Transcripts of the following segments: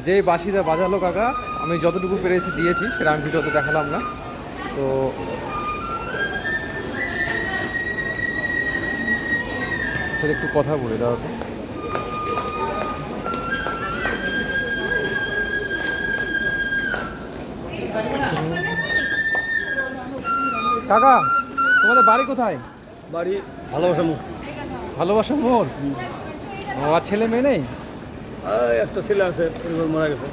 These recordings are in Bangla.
যেই বাঁশিটা বাজালো কাকা, আমি যতটুকু পেরেছি দিয়েছি, সেটা আমি ভিডিওতে দেখালাম না। তো স্যার একটু কথা বলে দাও তো। কাকা, তোমাদের বাড়ি কোথায়? বাড়ি ভালোবাসা মুখ। ভালোবাসা মোড়। ও, আর ছেলে মেয়ে নেই? একটা ছেলে আছে, পরিবার মারা গেছে।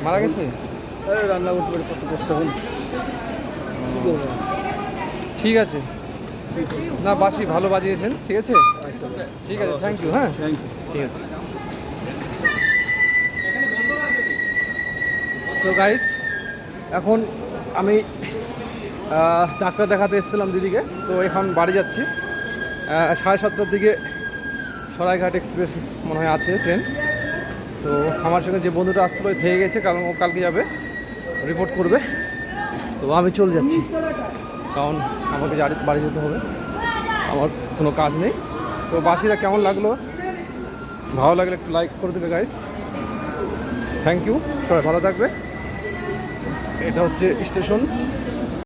মারা গেছে? রান্না করতে পারে, কত কষ্ট এখন। কি করবো? ঠিক আছে, না বাঁশি ভালো বাজিয়েছেন, ঠিক আছে, আচ্ছা, ঠিক আছে, থ্যাংক ইউ। হ্যাঁ, থ্যাংক ইউ। ঠিক আছে। সো গাইস, এখন আমি ডাক্তার দেখাতে এসেছিলাম দিদিকে, তো এখন বাড়ি যাচ্ছি। 7:30টার দিকে সরাইঘাট এক্সপ্রেস মনে হয় আছে ট্রেন। তো আমার সঙ্গে যে বন্ধুটা আসছিল ওই থেকে গেছে, কারণ ও কালকে যাবে, রিপোর্ট করবে। তো আমি চলে যাচ্ছি, কারণ আমাকে বাড়ি যেতে হবে, আমার কোনো কাজ নেই। তো বাসিটা কেমন লাগলো, ভালো লাগলে একটু লাইক করে দেবে গাইস। থ্যাংক ইউ, সবাই ভালো থাকবে। এটা হচ্ছে স্টেশন।